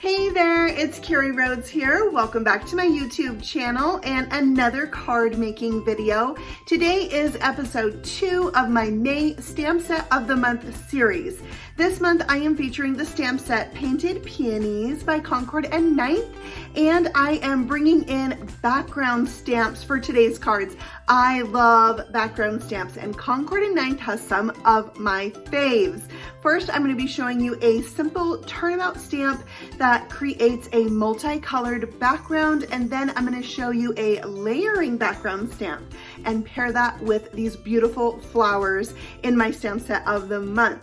Hey there, it's Carrie Rhodes here. Welcome back to my YouTube channel and another card making video. Today is episode 2 of my May Stamp Set of the Month series. This month I am featuring the stamp set Painted Peonies by Concord and Ninth, and I am bringing in background stamps for today's cards. I love background stamps and Concord and Ninth has some of my faves. First, I'm going to be showing you a simple turnabout stamp that creates a multicolored background, and then I'm going to show you a layering background stamp and pair that with these beautiful flowers in my stamp set of the month.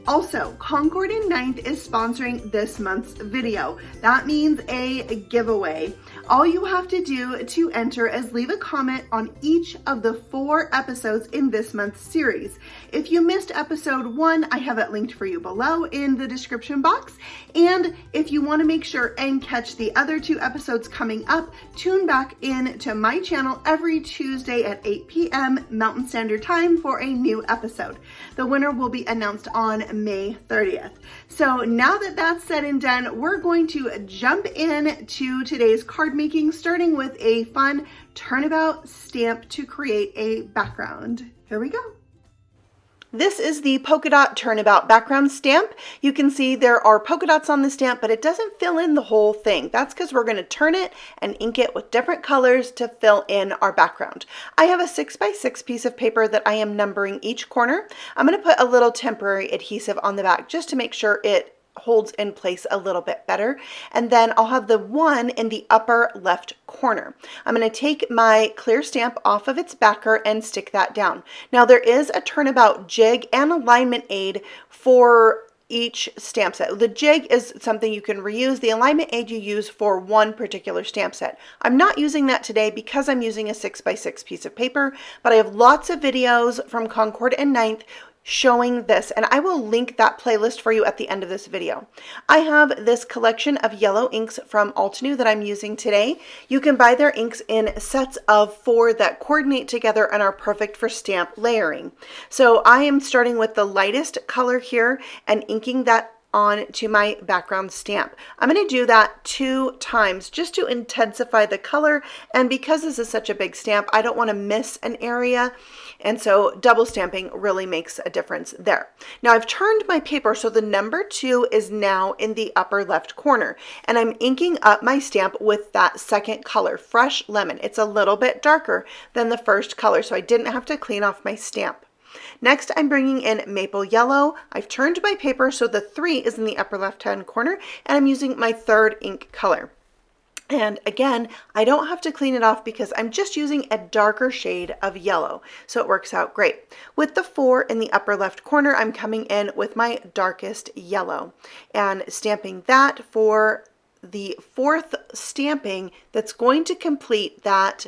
Also, Concord and Ninth is sponsoring this month's video. That means a giveaway. All you have to do to enter is leave a comment on each of the 4 episodes in this month's series. If you missed episode 1, I have it linked for you below in the description box. And if you want to make sure and catch the other 2 episodes coming up, tune back in to my channel every Tuesday at 8 p.m. Mountain Standard Time for a new episode. The winner will be announced on May 30th. So now that that's said and done, we're going to jump in to today's card making, starting with a fun turnabout stamp to create a background. Here we go. This is the Polka Dot Turnabout background stamp. You can see there are polka dots on the stamp, but it doesn't fill in the whole thing. That's because we're going to turn it and ink it with different colors to fill in our background. I have a 6x6 piece of paper that I am numbering each corner. I'm going to put a little temporary adhesive on the back just to make sure it holds in place a little bit better. And then I'll have the one in the upper left corner. I'm going to take my clear stamp off of its backer and stick that down. Now there is a turnabout jig and alignment aid for each stamp set. The jig is something you can reuse. The alignment aid you use for one particular stamp set. I'm not using that today because I'm using a 6x6 piece of paper, but I have lots of videos from Concord and Ninth showing this, and I will link that playlist for you at the end of this video. I have this collection of yellow inks from Altenew that I'm using today. You can buy their inks in sets of 4 that coordinate together and are perfect for stamp layering. So I am starting with the lightest color here and inking that on to my background stamp. I'm going to do that 2 times just to intensify the color, and because this is such a big stamp, I don't want to miss an area, and so double stamping really makes a difference there. Now I've turned my paper so the number 2 is now in the upper left corner, and I'm inking up my stamp with that second color, Fresh Lemon. It's a little bit darker than the first color, so I didn't have to clean off my stamp. Next, I'm bringing in Maple Yellow. I've turned my paper so the 3 is in the upper left-hand corner, and I'm using my 3rd ink color. And again, I don't have to clean it off because I'm just using a darker shade of yellow, so it works out great. With the 4 in the upper left corner, I'm coming in with my darkest yellow and stamping that for the 4th stamping that's going to complete that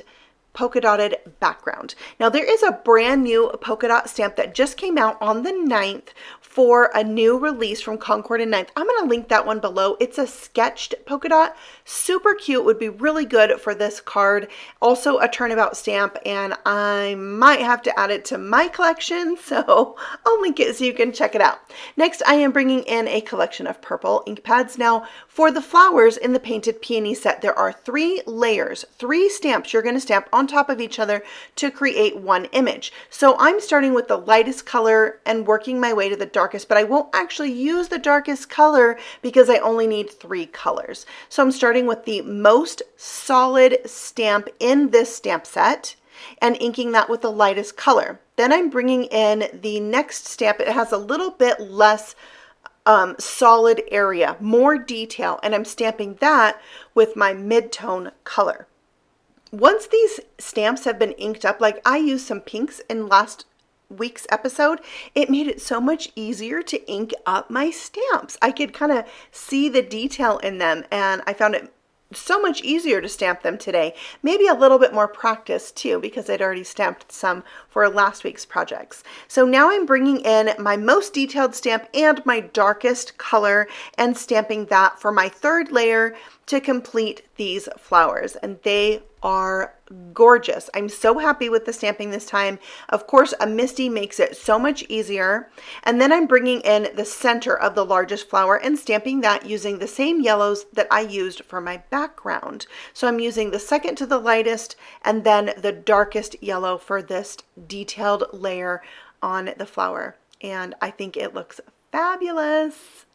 polka dotted background. Now there is a brand new polka dot stamp that just came out on the 9th for a new release from Concord and Ninth. I'm going to link that one below. It's a sketched polka dot. Super cute. Would be really good for this card. Also a turnabout stamp, and I might have to add it to my collection, so I'll link it so you can check it out. Next, I am bringing in a collection of purple ink pads. Now for the flowers in the Painted Peony set, there are 3 layers, 3 stamps you're going to stamp on top of each other to create one image. So I'm starting with the lightest color and working my way to the darkest, but I won't actually use the darkest color because I only need 3 colors. So I'm starting with the most solid stamp in this stamp set and inking that with the lightest color. Then I'm bringing in the next stamp. It has a little bit less solid area, more detail, and I'm stamping that with my mid-tone color. Once these stamps have been inked up, like I used some pinks in last week's episode, it made it so much easier to ink up my stamps. I could kind of see the detail in them, and I found it so much easier to stamp them today. Maybe a little bit more practice too, because I'd already stamped some for last week's projects. So now I'm bringing in my most detailed stamp and my darkest color and stamping that for my 3rd layer to complete these flowers. And they are gorgeous. I'm so happy with the stamping this time. Of course, a MISTI makes it so much easier. And then I'm bringing in the center of the largest flower and stamping that using the same yellows that I used for my background. So I'm using the second to the lightest and then the darkest yellow for this detailed layer on the flower. And I think it looks fabulous.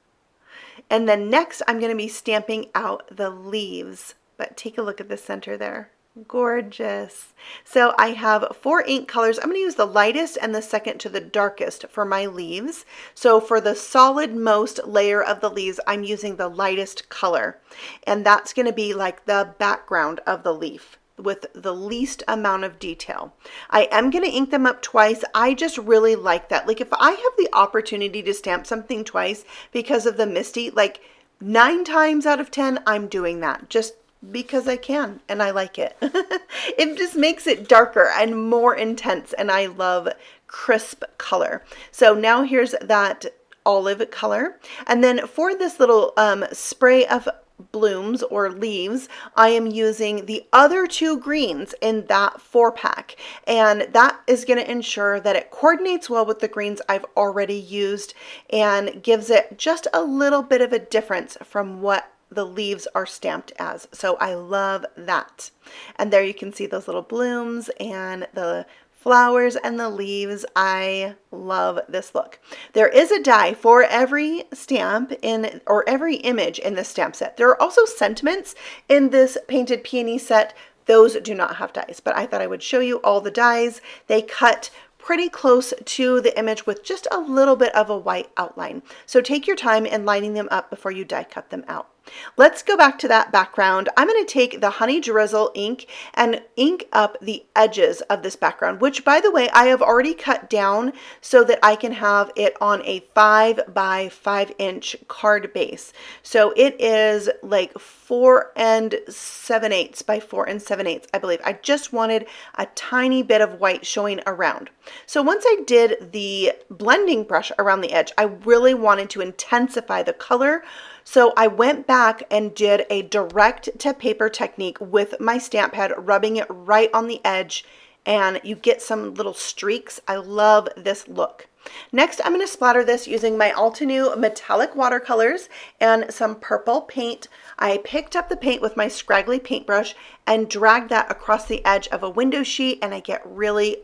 And then next I'm going to be stamping out the leaves. But take a look at the center there. Gorgeous. So I have 4 ink colors. I'm going to use the lightest and the second to the darkest for my leaves. So for the solid most layer of the leaves, I'm using the lightest color. And that's going to be like the background of the leaf with the least amount of detail. I am going to ink them up twice. I just really like that. Like if I have the opportunity to stamp something twice because of the MISTI, like 9 times out of 10, I'm doing that just because I can and I like it. It just makes it darker and more intense, and I love crisp color. So now here's that olive color, and then for this little spray of blooms or leaves, I am using the other 2 greens in that 4-pack, and that is going to ensure that it coordinates well with the greens I've already used and gives it just a little bit of a difference from what the leaves are stamped as. So I love that. And there you can see those little blooms and the flowers and the leaves. I love this look. There is a die for every stamp in, or every image in this stamp set. There are also sentiments in this Painted Peony set. Those do not have dies, but I thought I would show you all the dies. They cut pretty close to the image with just a little bit of a white outline. So take your time in lining them up before you die cut them out. Let's go back to that background. I'm going to take the Honey Drizzle ink and ink up the edges of this background, which by the way, I have already cut down so that I can have it on a 5 by 5 inch card base. So it is like 4 7/8 by 4 7/8, I believe. I just wanted a tiny bit of white showing around. So once I did the blending brush around the edge, I really wanted to intensify the color. So I went back and did a direct to paper technique with my stamp head, rubbing it right on the edge, and you get some little streaks. I love this look. Next, I'm going to splatter this using my Altenew metallic watercolors and some purple paint. I picked up the paint with my scraggly paintbrush and dragged that across the edge of a window sheet, and I get really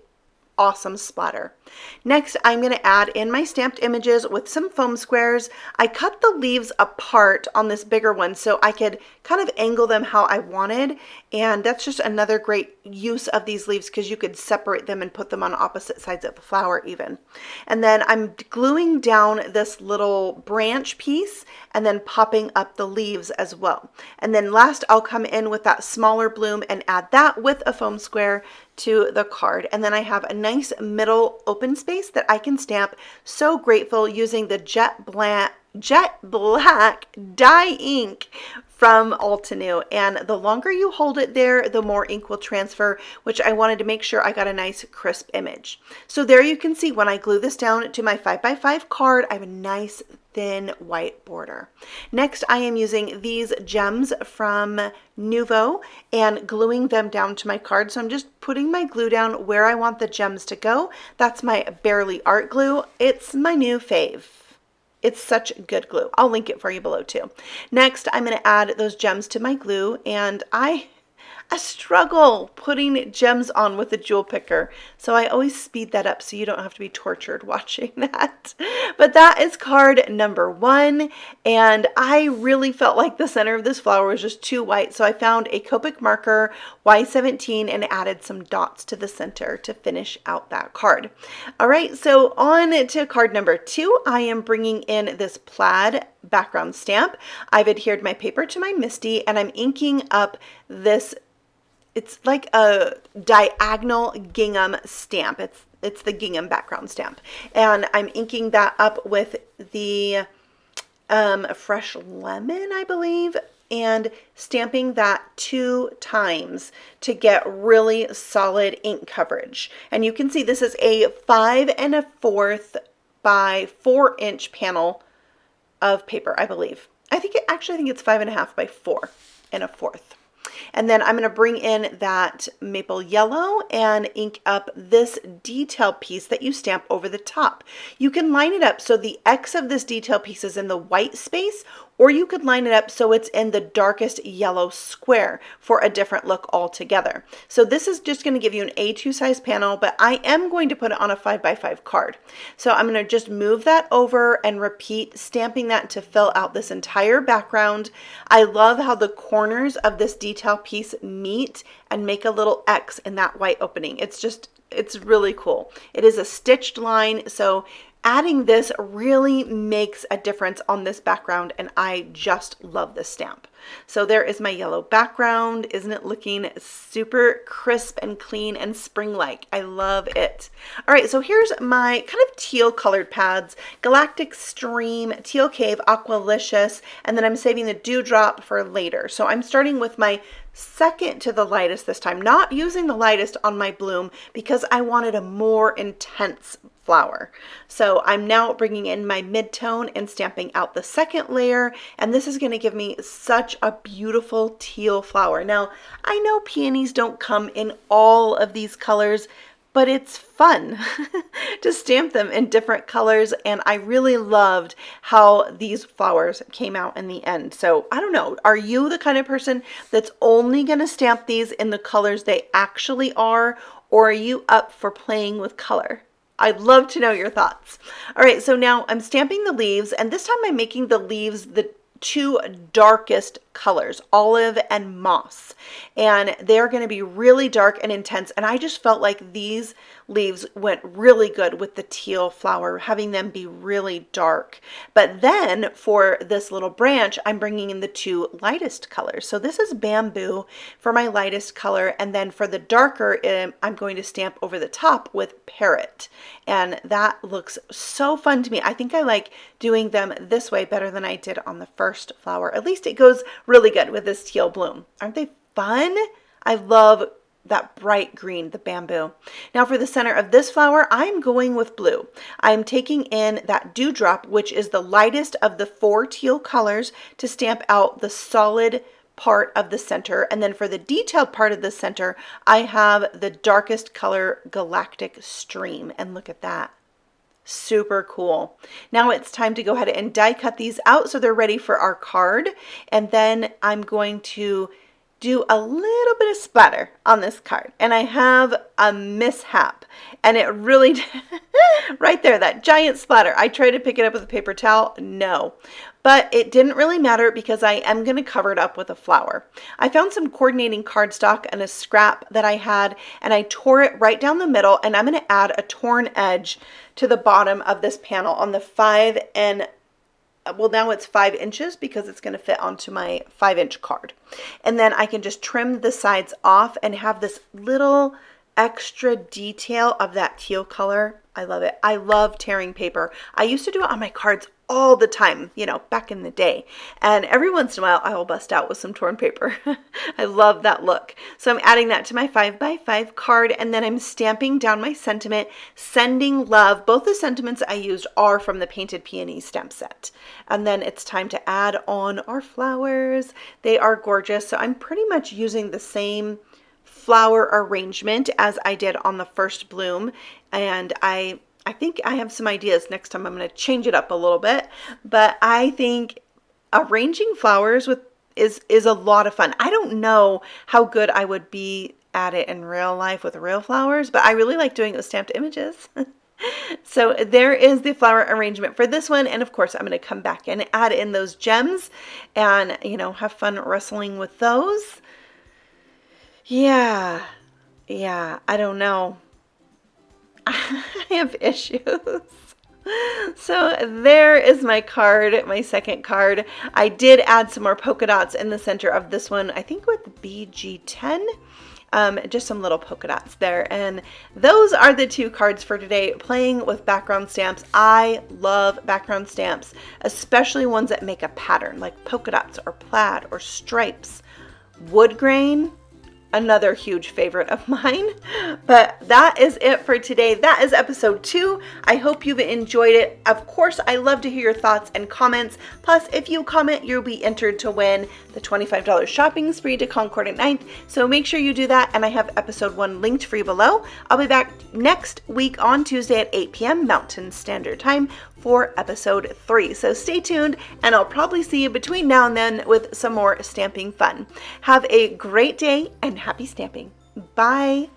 awesome splatter. Next, I'm going to add in my stamped images with some foam squares. I cut the leaves apart on this bigger one so I could kind of angle them how I wanted, and that's just another great use of these leaves because you could separate them and put them on opposite sides of the flower even. And then I'm gluing down this little branch piece and then popping up the leaves as well. And then last, I'll come in with that smaller bloom and add that with a foam square to the card. And then I have a nice middle open space that I can stamp. So grateful using the jet black dye ink from Altenew, and the longer you hold it there, the more ink will transfer, which I wanted to make sure I got a nice crisp image. So there you can see when I glue this down to my 5 by 5 card, I have a nice thin white border. Next, I am using these gems from Nuvo and gluing them down to my card. So I'm just putting my glue down where I want the gems to go. That's my Barely Art glue. It's my new fave. It's such good glue. I'll link it for you below too. Next, I'm going to add those gems to my glue, and I struggle putting gems on with a jewel picker, so I always speed that up so you don't have to be tortured watching that. But that is card number 1, and I really felt like the center of this flower was just too white, so I found a Copic marker Y17 and added some dots to the center to finish out that card. All right, so on to card number 2. I am bringing in this plaid background stamp. I've adhered my paper to my MISTI, and I'm inking up this. It's like a diagonal gingham stamp. It's the gingham background stamp. And I'm inking that up with the fresh lemon, I believe, and stamping that 2 times to get really solid ink coverage. And you can see this is a 5 1/4 by 4 inch panel of paper, I believe. I think it's 5 1/2 by 4 1/4. And then I'm going to bring in that maple yellow and ink up this detail piece that you stamp over the top. You can line it up so the X of this detail piece is in the white space, or you could line it up so it's in the darkest yellow square for a different look altogether. So this is just going to give you an A2 size panel, but I am going to put it on a 5x5 card. So I'm going to just move that over and repeat stamping that to fill out this entire background. I love how the corners of this detail piece meet and make a little X in that white opening. It's really cool. It is a stitched line, so adding this really makes a difference on this background, and I just love this stamp. So there is my yellow background. Isn't it looking super crisp and clean and spring-like? I love it. All right, so here's my kind of teal colored pads: Galactic Stream, Teal Cave, Aqualicious, and then I'm saving the Dewdrop for later. So I'm starting with my second to the lightest this time, not using the lightest on my bloom because I wanted a more intense flower. So I'm now bringing in my mid-tone and stamping out the second layer, and this is going to give me such a beautiful teal flower. Now, I know peonies don't come in all of these colors, but it's fun to stamp them in different colors, and I really loved how these flowers came out in the end. So I don't know, are you the kind of person that's only going to stamp these in the colors they actually are, or are you up for playing with color? I'd love to know your thoughts. All right, so now I'm stamping the leaves, and this time I'm making the leaves the two darkest colors, olive and moss, and they're going to be really dark and intense, and I just felt like these leaves went really good with the teal flower, having them be really dark. But then for this little branch, I'm bringing in the two lightest colors. So this is Bamboo for my lightest color, and then for the darker, I'm going to stamp over the top with Parrot, and that looks so fun to me. I think I like doing them this way better than I did on the first flower. At least it goes really good with this teal bloom. Aren't they fun? I love that bright green, the bamboo. Now for the center of this flower, I'm going with blue. I'm taking in that Dewdrop, which is the lightest of the 4 teal colors, to stamp out the solid part of the center. And then for the detailed part of the center, I have the darkest color, Galactic Stream. And look at that. Super cool. Now it's time to go ahead and die cut these out so they're ready for our card. And then I'm going to do a little bit of splatter on this card, and I have a mishap, and it really right there, that giant splatter. I tried to pick it up with a paper towel, no, but it didn't really matter because I am going to cover it up with a flower. I found some coordinating cardstock and a scrap that I had, and I tore it right down the middle, and I'm going to add a torn edge to the bottom of this panel on the 5 and well, now it's 5 inches because it's going to fit onto my 5-inch card. And then I can just trim the sides off and have this little extra detail of that teal color. I love it. I love tearing paper. I used to do it on my cards all the time, you know, back in the day. And every once in a while, I will bust out with some torn paper. I love that look. So I'm adding that to my 5x5 card, and then I'm stamping down my sentiment, Sending Love. Both the sentiments I used are from the Painted Peony Stamp Set. And then it's time to add on our flowers. They are gorgeous. So I'm pretty much using the same flower arrangement as I did on the first bloom, and I think I have some ideas. Next time I'm going to change it up a little bit, but I think arranging flowers is a lot of fun. I don't know how good I would be at it in real life with real flowers, but I really like doing it with stamped images. So there is the flower arrangement for this one, and of course I'm going to come back and add in those gems and, you know, have fun wrestling with those. Yeah, I don't know. I have issues. So there is my card, my second card. I did add some more polka dots in the center of this one, I think with BG10. Just some little polka dots there. And those are the 2 cards for today, playing with background stamps. I love background stamps, especially ones that make a pattern, like polka dots or plaid or stripes. Wood grain, another huge favorite of mine. But that is it for today. That is episode 2. I hope you've enjoyed it. Of course, I love to hear your thoughts and comments. Plus, if you comment, you'll be entered to win the $25 shopping spree to Concord at 9th. So make sure you do that. And I have episode 1 linked for you below. I'll be back next week on Tuesday at 8 p.m. Mountain Standard Time for episode 3. So stay tuned, and I'll probably see you between now and then with some more stamping fun. Have a great day and happy stamping. Bye.